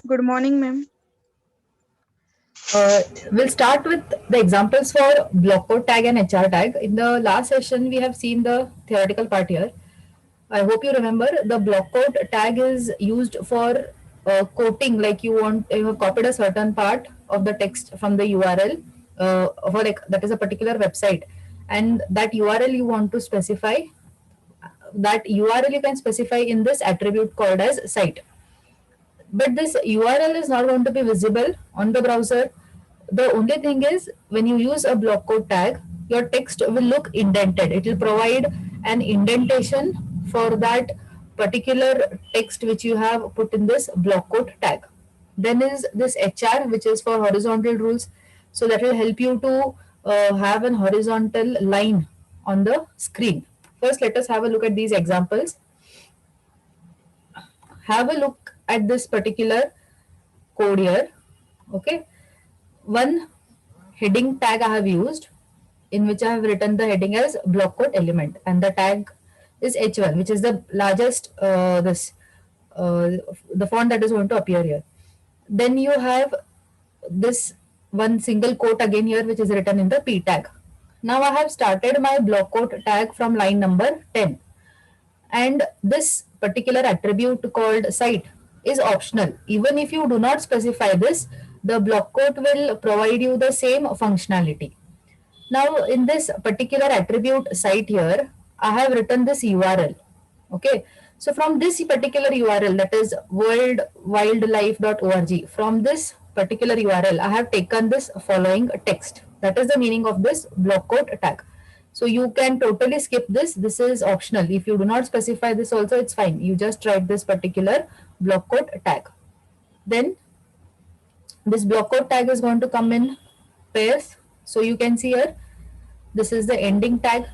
Good morning, ma'am. We'll start with the examples for block code tag and HR tag. In the last session, we have seen the theoretical part here. I hope you remember the block code tag is used for quoting, like you have copied a certain part of the text from the URL for like that is a particular website, and that URL you want to specify. That URL you can specify in this attribute called as site, but this URL is not going to be visible on the browser. The only thing is when you use a block code tag, your text will look indented. It will provide an indentation for that particular text which you have put in this block code tag. Then is this HR, which is for horizontal rules. So that will help you to have an horizontal line on the screen. First, let us have a look at these examples. Have a look at this particular code here. Okay, one heading tag I have used, in which I have written the heading as block code element, and the tag is H1, which is the largest this uh, the font that is going to appear here. Then you have this one single quote again here, which is written in the P tag. Now I have started my block quote tag from line number 10, and this particular attribute called site is optional. Even if you do not specify this, the block quote will provide you the same functionality. Now in this particular attribute site here, I have written this URL. Okay, so from this particular URL, that is worldwildlife.org, from this particular URL I have taken this following text. That is the meaning of this block quote tag. So you can totally skip this. This is optional. If you do not specify this also, it's fine. You just write this particular block quote tag. Then this block quote tag is going to come in pairs. So you can see here, this is the ending tag.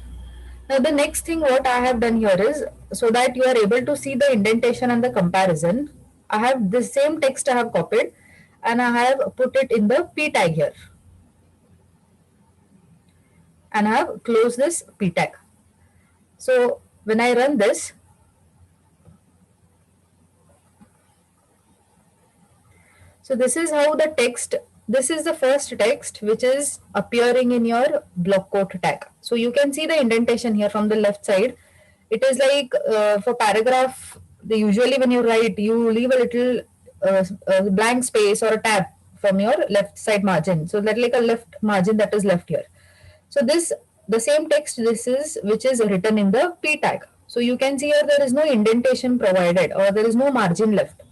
Now the next thing what I have done here is, so that you are able to see the indentation and the comparison, I have the same text I have copied and I have put it in the P tag here, and I have closed this P tag. So when I run this, so this is how the text, this is the first text which is appearing in your block quote tag. So you can see the indentation here from the left side. It is like for paragraph, usually when you write, you leave a little blank space or a tab from your left side margin. So that like a left margin that is left here. So this, the same text this is which is written in the P tag. So you can see here there is no indentation provided or there is no margin left.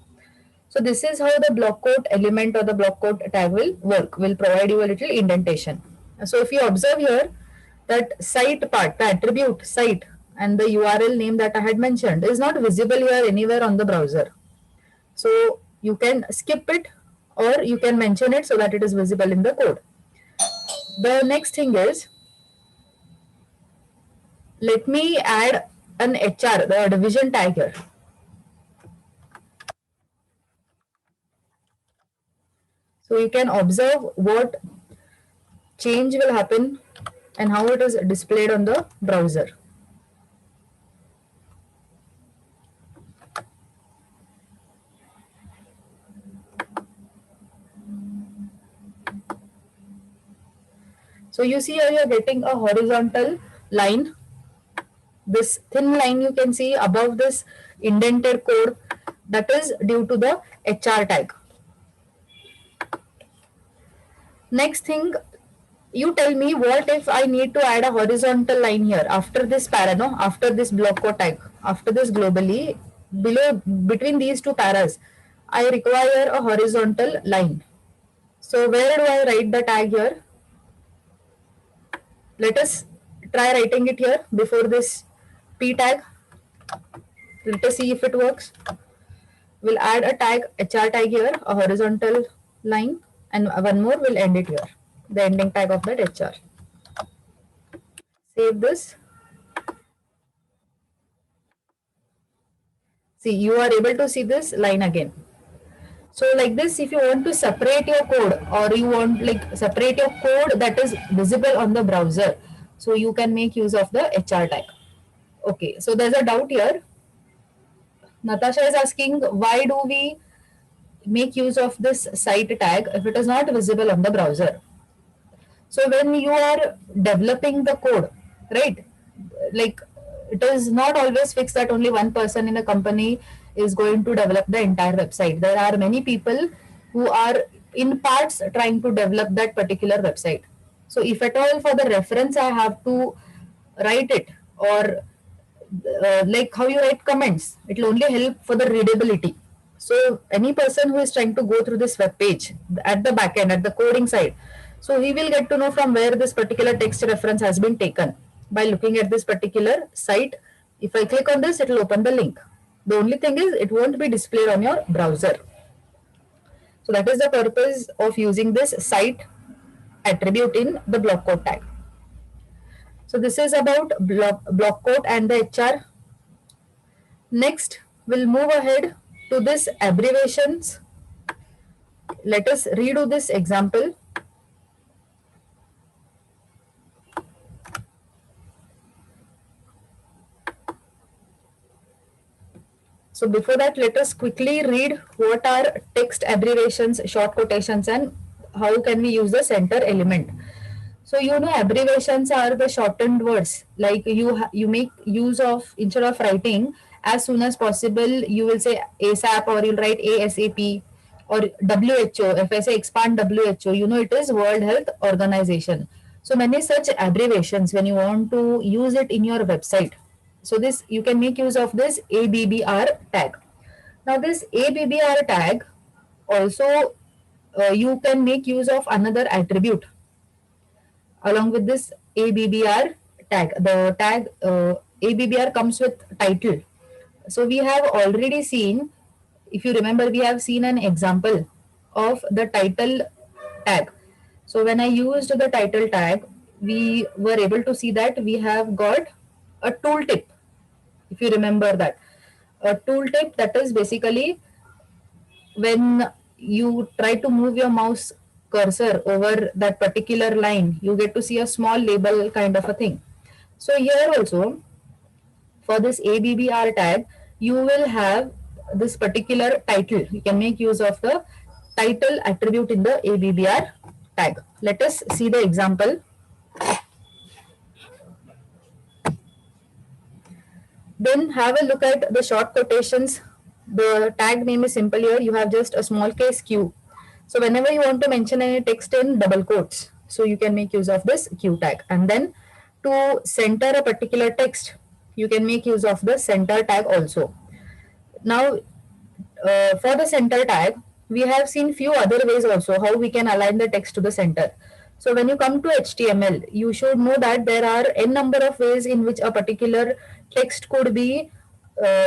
So this is how the block quote element or the block quote tag will work, will provide you a little indentation. So if you observe here, that site part, the attribute site and the URL name that I had mentioned is not visible here anywhere on the browser. So you can skip it or you can mention it so that it is visible in the code. The next thing is, let me add an HR, the division tag here. So you can observe what change will happen and how it is displayed on the browser. So you see here you're getting a horizontal line. This thin line you can see above this indented code, that is due to the HR tag. Next thing, you tell me what if I need to add a horizontal line here after this para, no? After this block code tag, after this globally, below, between these two paras, I require a horizontal line. So where do I write the tag here? Let us try writing it here before this P tag. Let us see if it works. We'll add a tag, HR tag here, a horizontal line, and one more, we'll end it here, the ending tag of that HR. Save this. See, you are able to see this line again. So like this, if you want to separate your code or you want like separate your code that is visible on the browser, so you can make use of the HR tag. Okay, so there's a doubt here. Natasha is asking, why do we make use of this site tag if it is not visible on the browser. So when you are developing the code, right? Like, it is not always fixed that only one person in a company is going to develop the entire website. There are many people who are in parts trying to develop that particular website. So if at all for the reference I have to write it, or like how you write comments, it will only help for the readability. So any person who is trying to go through this web page at the back end, at the coding side, so he will get to know from where this particular text reference has been taken by looking at this particular site. If I click on this, it will open the link. The only thing is it won't be displayed on your browser. So that is the purpose of using this site attribute in the block code tag. So this is about block code and the HR. Next, we'll move ahead to this abbreviations. Let us redo this example. So before that, let us quickly read what are text abbreviations, short quotations, and how can we use the center element. So you know abbreviations are the shortened words. Like you make use of, instead of writing as soon as possible, you will say ASAP, or you'll write ASAP, or WHO. If I say expand WHO, you know it is World Health Organization. So many such abbreviations when you want to use it in your website. So this you can make use of this ABBR tag. Now this ABBR tag also you can make use of another attribute along with this ABBR tag. The tag ABBR comes with title. So we have already seen, if you remember, we have seen an example of the title tag. So when I used the title tag, we were able to see that we have got a tooltip. If you remember that, a tooltip, that is basically when you try to move your mouse cursor over that particular line, you get to see a small label kind of a thing. So here also, for this ABBR tag, you will have this particular title. You can make use of the title attribute in the ABBR tag. Let us see the example. Then have a look at the short quotations. The tag name is simple here. You have just a small case Q. So whenever you want to mention any text in double quotes, so you can make use of this Q tag. And then to center a particular text, you can make use of the center tag also. Now, for the center tag, we have seen few other ways also how we can align the text to the center. So when you come to HTML, you should know that there are n number of ways in which a particular text could be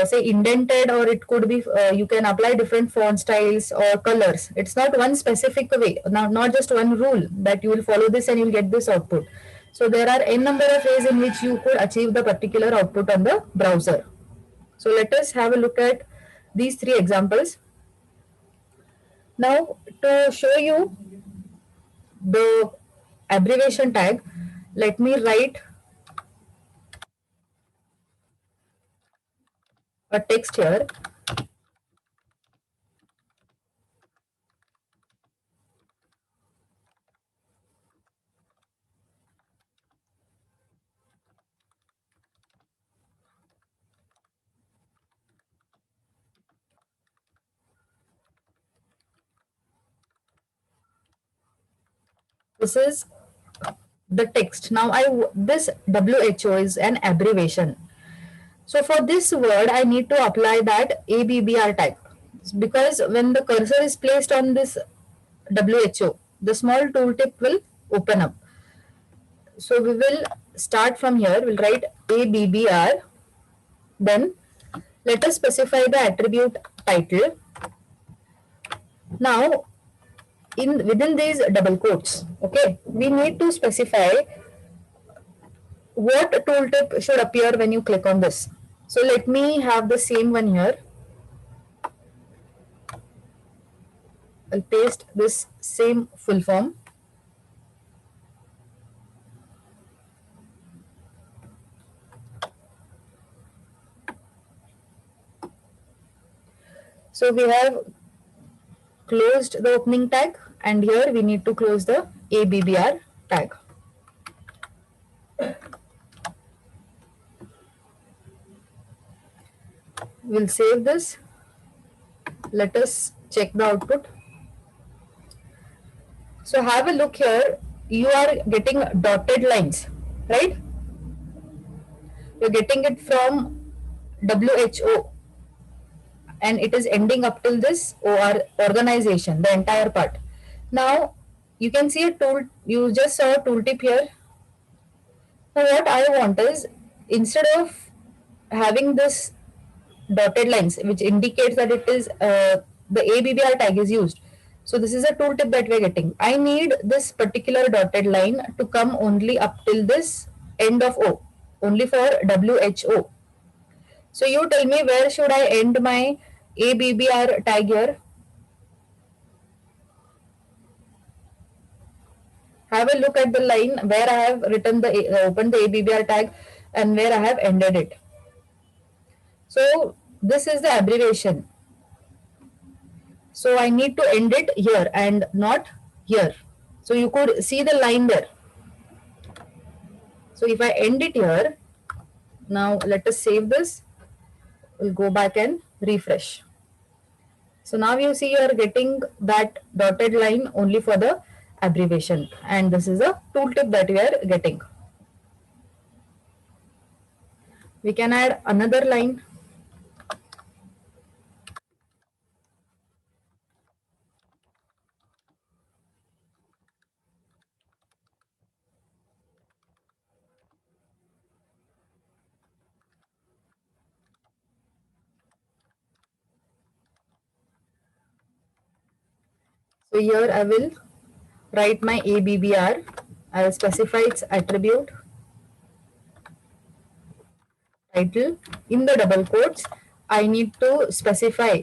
say indented, or it could be you can apply different font styles or colors. It's not one specific way, not just one rule that you will follow this and you'll get this output. So there are n number of ways in which you could achieve the particular output on the browser. So let us have a look at these three examples. Now, to show you the abbreviation tag, let me write a text here. This is the text. Now, this WHO is an abbreviation. So for this word, I need to apply that ABBR tag, because when the cursor is placed on this WHO, the small tooltip will open up. So we will start from here. We'll write ABBR. Then let us specify the attribute title. Now, in within these double quotes, okay, we need to specify what tooltip should appear when you click on this. So let me have the same one here. I'll paste this same full form. So we have closed the opening tag, and here we need to close the ABBR tag. We'll save this. Let us check the output. So have a look here. You are getting dotted lines, right? You're getting it from WHO, and it is ending up till this OR organization, the entire part. Now you can see a tool, you just saw a tooltip here. Now what I want is, instead of having this dotted lines which indicates that it is the ABBR tag is used. So this is a tooltip that we're getting. I need this particular dotted line to come only up till this end of O, only for WHO. So you tell me, where should I end my ABBR tag here? Have a look at the line where I have written the opened the ABBR tag and where I have ended it. So this is the abbreviation. So I need to end it here and not here. So you could see the line there. So if I end it here, now let us save this. We'll go back and refresh. So now you see you are getting that dotted line only for the abbreviation, and this is a tooltip that we are getting. We can add another line. So here I will write my ABBR. I will specify its attribute, title. In the double quotes, I need to specify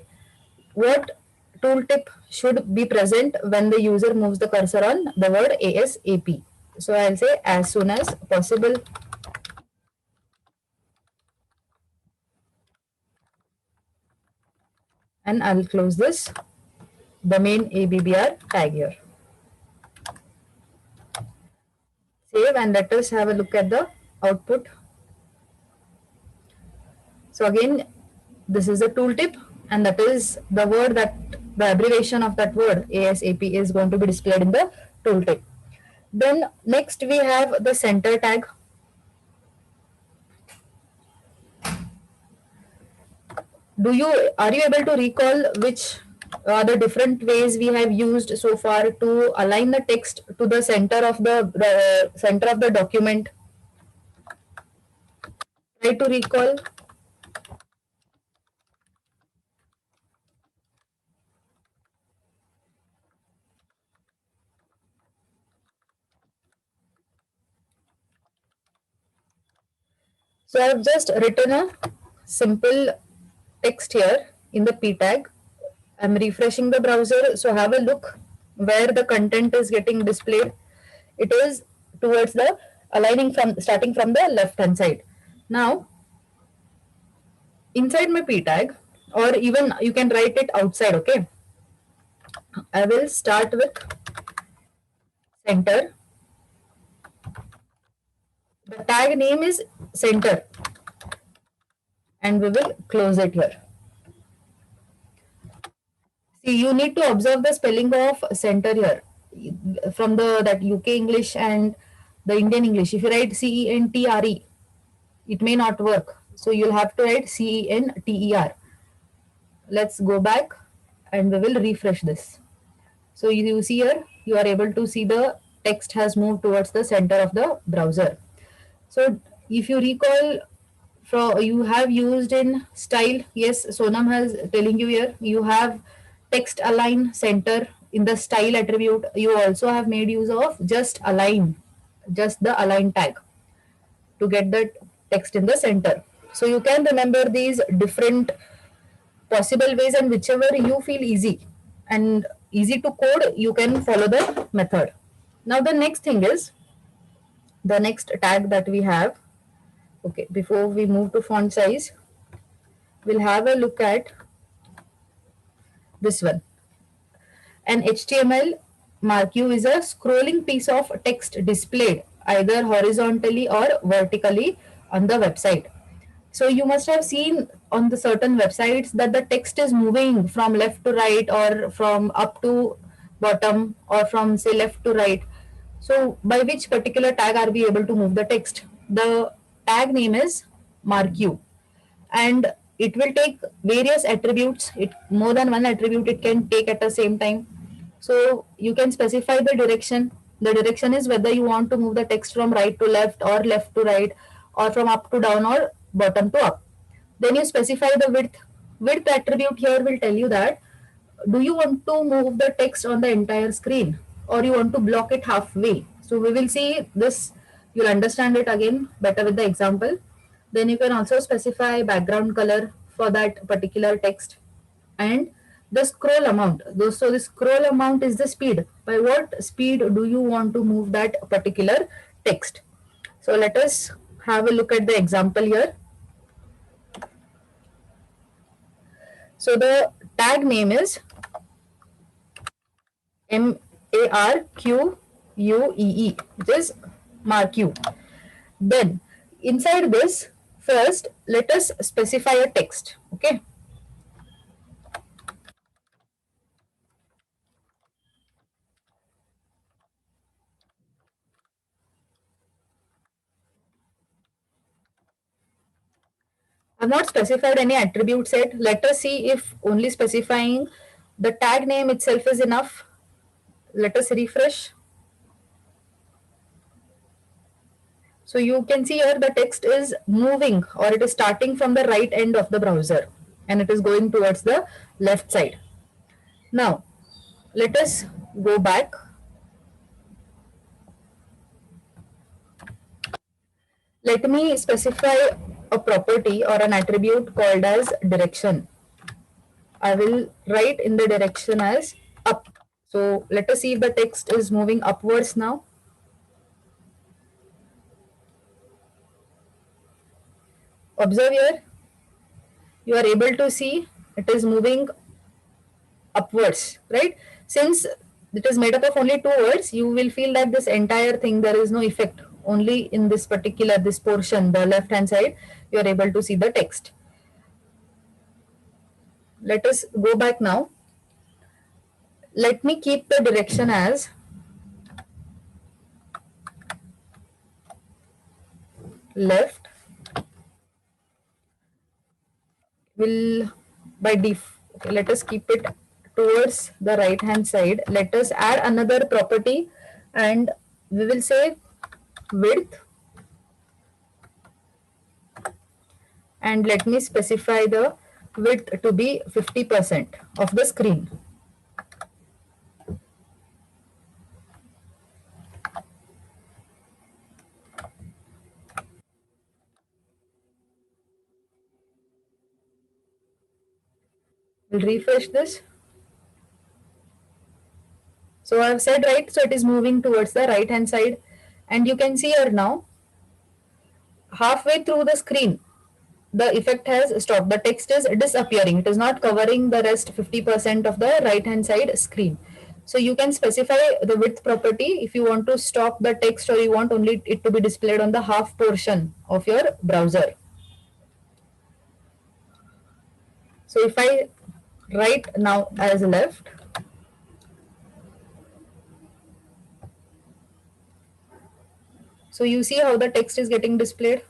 what tooltip should be present when the user moves the cursor on the word ASAP. So I'll say as soon as possible. And I'll close this, the main ABBR tag here. Save, and let us have a look at the output. So again, this is a tooltip, and that is the word that the abbreviation of that word ASAP is going to be displayed in the tooltip. Then next we have the center tag. Are you able to recall which are the different ways we have used so far to align the text to the center of the document? Try to recall. So I have just written a simple text here in the p tag. I'm refreshing the browser. So have a look where the content is getting displayed. It is towards the aligning from starting from the left hand side. Now inside my p tag, or even you can write it outside. Okay, I will start with center. The tag name is center, and we will close it here. See, you need to observe the spelling of center here from the that UK English and the Indian English. If you write CENTRE, it may not work. So you'll have to write CENTER. Let's go back and we will refresh this. So you see here, you are able to see the text has moved towards the center of the browser. So if you recall, you have used in style, yes, Sonam has telling you here, you have text align center in the style attribute. You also have made use of just align, just the align tag to get the text in the center. So you can remember these different possible ways, and whichever you feel easy and easy to code, you can follow the method. Now the next thing is the next tag that we have. Okay, before we move to font size, we'll have a look at this one. An HTML marquee is a scrolling piece of text displayed either horizontally or vertically on the website. So you must have seen on the certain websites that the text is moving from left to right or from up to bottom or from say left to right. So by which particular tag are we able to move the text? The tag name is marquee, and it will take various attributes. It more than one attribute it can take at the same time. So you can specify the direction. The direction is whether you want to move the text from right to left or left to right or from up to down or bottom to up. Then you specify the width. Width attribute here will tell you that do you want to move the text on the entire screen or you want to block it halfway. So we will see this, you'll understand it again better with the example. Then you can also specify background color for that particular text and the scroll amount. So the scroll amount is the speed. By what speed do you want to move that particular text? So let us have a look at the example here. So the tag name is MARQUEE, which is marquee. Then inside this, first let us specify a text. Okay. I've not specified any attribute set. Let us see if only specifying the tag name itself is enough. Let us refresh. So you can see here the text is moving or it is starting from the right end of the browser and it is going towards the left side. Now let us go back. Let me specify a property or an attribute called as direction. I will write in the direction as up. So let us see if the text is moving upwards now. Observe here, you are able to see it is moving upwards, right? Since it is made up of only two words, you will feel that this entire thing, there is no effect. Only in this particular, this portion, the left hand side, you are able to see the text. Let us go back now. Let me keep the direction as left. Will by def, okay, let us keep it towards the right hand side. Let us add another property and we will say width, and let me specify the width to be 50% of the screen. We'll refresh this. So I've said right, so it is moving towards the right hand side, and you can see here now halfway through the screen the effect has stopped. The text is disappearing. It is not covering the rest 50% of the right hand side screen. So you can specify the width property if you want to stop the text or you want only it to be displayed on the half portion of your browser. So if I write now as left, so you see how the text is getting displayed.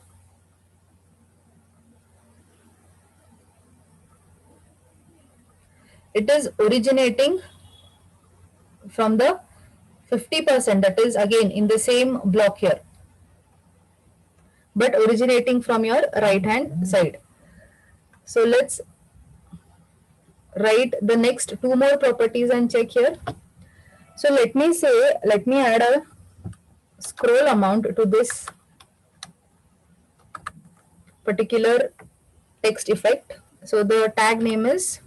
It is originating from the 50%, that is again in the same block here, but originating from your right hand side. So let's write the next two more properties and check here. So let me say, let me add a scroll amount to this particular text effect. So the tag name is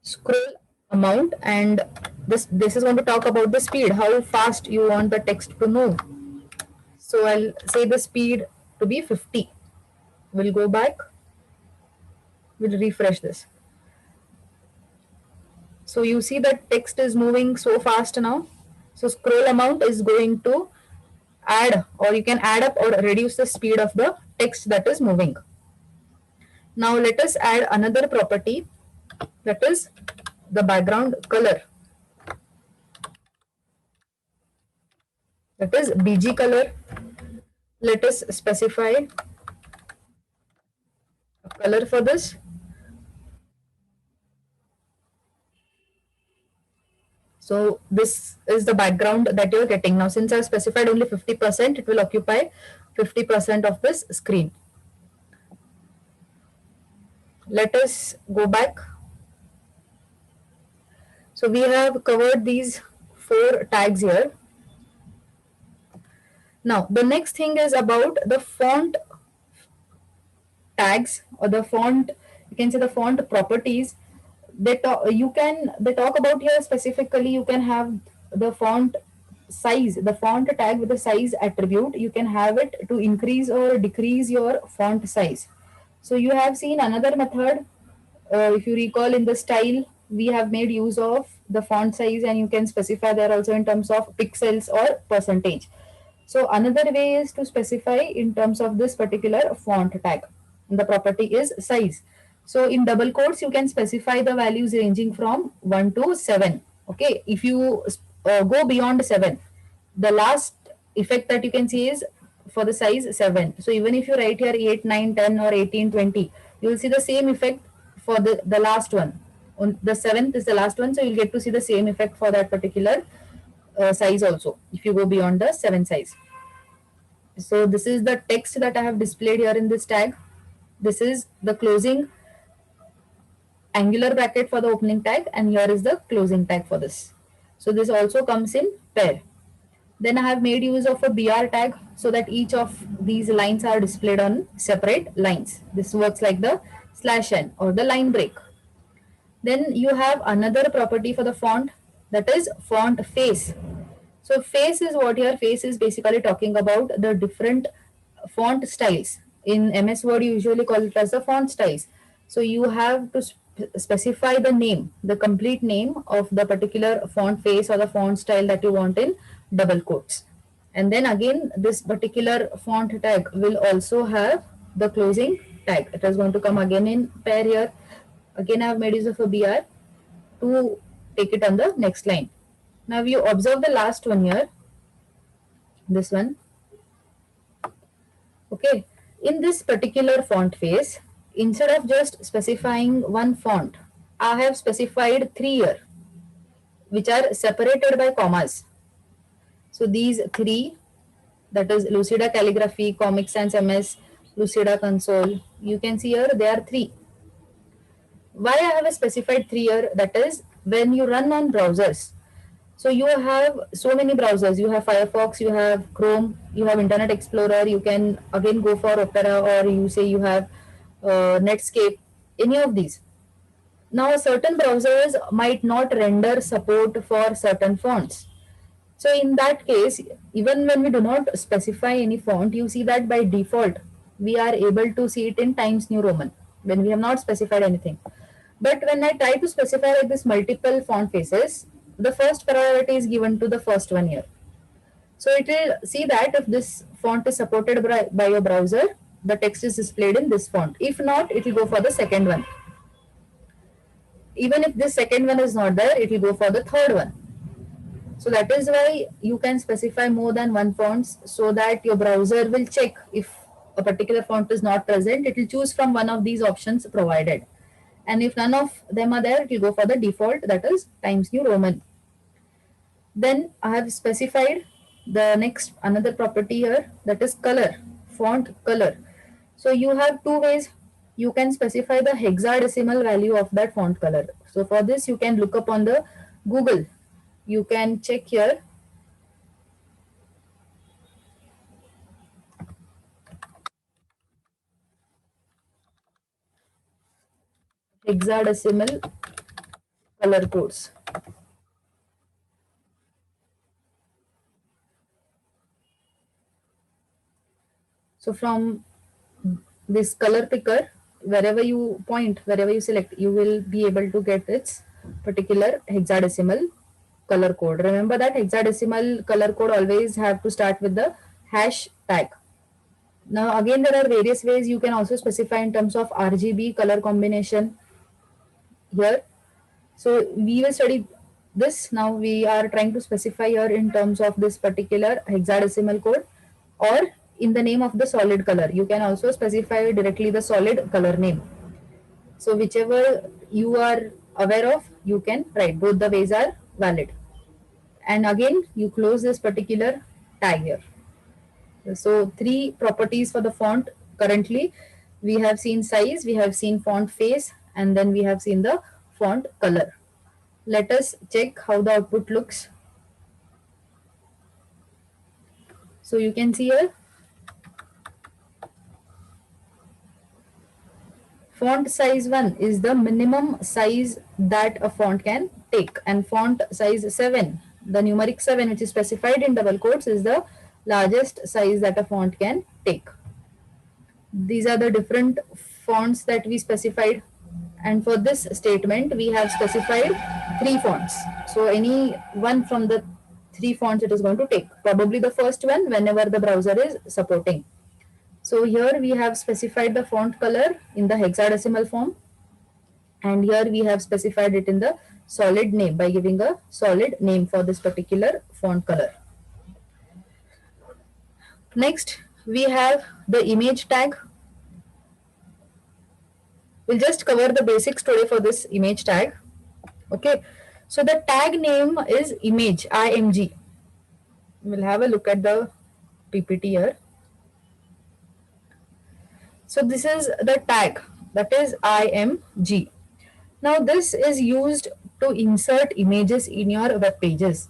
scroll amount, and this is going to talk about the speed, how fast you want the text to move. So I'll say the speed to be 50. We'll go back, we'll refresh this. So you see that text is moving so fast now. So scroll amount is going to add, or you can add up or reduce the speed of the text that is moving. Now let us add another property, that is the background color, that is BG color. Let us specify a color for this. So this is the background that you're getting. Now since I've specified only 50%, it will occupy 50% of this screen. Let us go back. So we have covered these 4 tags here. Now the next thing is about the font tags, or the font, you can say the font properties. They talk about here specifically. You can have the font size, the font tag with the size attribute. You can have it to increase or decrease your font size. So you have seen another method. If you recall, in the style we have made use of the font size, and you can specify there also in terms of pixels or percentage. So another way is to specify in terms of this particular font tag. The property is size. So in double quotes, you can specify the values ranging from 1 to 7. Okay, if you go beyond 7, the last effect that you can see is for the size 7. So even if you write here 8, 9, 10, or 18, 20, you will see the same effect for the last one. On the 7th is the last one, so you'll get to see the same effect for that particular size also if you go beyond the 7 size. So this is the text that I have displayed here in this tag. This is the closing angular bracket for the opening tag, and here is the closing tag for this. So this also comes in pair. Then I have made use of a BR tag so that each of these lines are displayed on separate lines. This works like the /n or the line break. Then you have another property for the font, that is font face. So face is what here? Face is basically talking about the different font styles. In MS Word, you usually call it as the font styles. So you have to specify the name, the complete name of the particular font face or the font style that you want in double quotes. And then again, this particular font tag will also have the closing tag. It is going to come again in pair here. Again, I have made use of a BR to take it on the next line. Now you observe the last one here, this one. Okay, in this particular font face, instead of just specifying one font, I have specified 3 here, which are separated by commas. So these 3, that is Lucida Calligraphy, Comic Sans MS, Lucida Console, you can see here they are 3. Why I have a specified 3 here? That is when you run on browsers. So you have so many browsers. You have Firefox, you have Chrome, you have Internet Explorer. You can again go for Opera, or you say you have Netscape, any of these. Now, certain browsers might not render support for certain fonts. So in that case, even when we do not specify any font, you see that by default, we are able to see it in Times New Roman when we have not specified anything. But when I try to specify like this multiple font faces, the first priority is given to the first one here. So it will see that if this font is supported by your browser, the text is displayed in this font. If not, it will go for the second one. Even if this second one is not there, it will go for the third one. So that is why you can specify more than one fonts, so that your browser will check if a particular font is not present. It will choose from one of these options provided. And if none of them are there, it will go for the default, that is Times New Roman. Then I have specified the next another property here, that is color, font color. So you have 2 ways. You can specify the hexadecimal value of that font color. So for this, you can look up on the Google. You can check here. Hexadecimal color codes. So from this color picker, wherever you point, wherever you select, you will be able to get its particular hexadecimal color code. Remember that hexadecimal color code always have to start with the hash tag. Now again, there are various ways you can also specify in terms of RGB color combination here. So we will study this. Now we are trying to specify here in terms of this particular hexadecimal code, or in the name of the solid color. You can also specify directly the solid color name. So whichever you are aware of, you can write. Both the ways are valid. And again, you close this particular tag here. So three properties for the font currently. We have seen size, we have seen font face, and then we have seen the font color. Let us check how the output looks. So you can see here, font size 1 is the minimum size that a font can take, and font size 7, the numeric 7 which is specified in double quotes, is the largest size that a font can take. These are the different fonts that we specified, and for this statement we have specified 3 fonts. So any one from the 3 fonts it is going to take, probably the first one whenever the browser is supporting. So here we have specified the font color in the hexadecimal form, and here we have specified it in the solid name by giving a solid name for this particular font color. Next, we have the image tag. We'll just cover the basics today for this image tag. Okay, so the tag name is image, IMG. We'll have a look at the PPT here. So this is the tag, that is IMG. Now this is used to insert images in your web pages.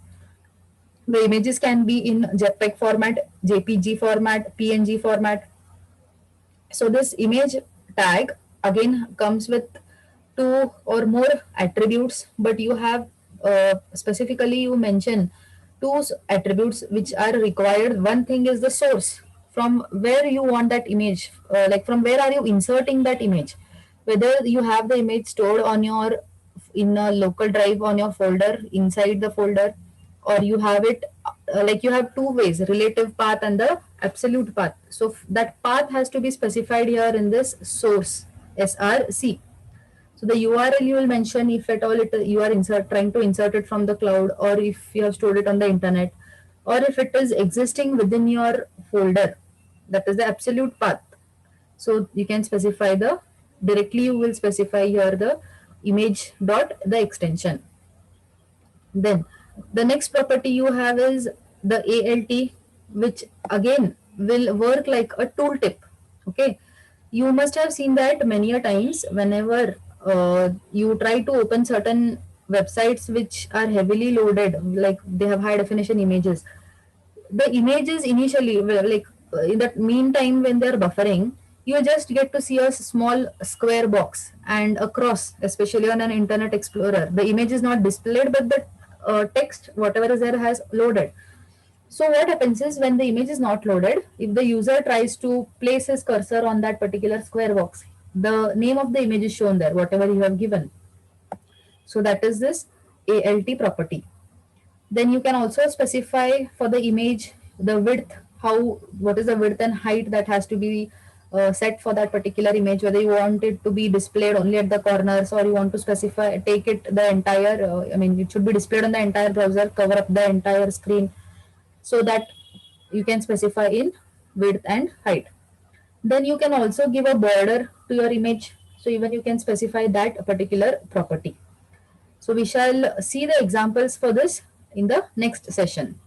The images can be in JPEG format, JPG format, PNG format. So this image tag again comes with 2 or more attributes, but you have specifically you mention 2 attributes which are required. One thing is the source, from where you want that image, like from where are you inserting that image, whether you have the image stored on your in a local drive on your folder, inside the folder, or you have it like you have 2 ways, relative path and the absolute path. So that path has to be specified here in this source, src. So the URL you will mention if at all you are trying to insert it from the cloud, or if you have stored it on the internet, or if it is existing within your folder, that is the absolute path. So you can specify the directly, you will specify here the image dot the extension. Then the next property you have is the ALT, which again will work like a tooltip. Okay, you must have seen that many a times whenever you try to open certain websites which are heavily loaded, like they have high definition images. The images initially, like in that meantime when they're buffering, you just get to see a small square box and a cross, especially on an Internet Explorer. The image is not displayed, but the text, whatever is there, has loaded. So what happens is when the image is not loaded, if the user tries to place his cursor on that particular square box, the name of the image is shown there, whatever you have given. So that is this ALT property. Then you can also specify for the image the width, what is the width and height that has to be set for that particular image, whether you want it to be displayed only at the corners, or you want to specify, take it the entire, it should be displayed on the entire browser, cover up the entire screen. So that you can specify in width and height. Then you can also give a border to your image. So even you can specify that particular property. So we shall see the examples for this in the next session.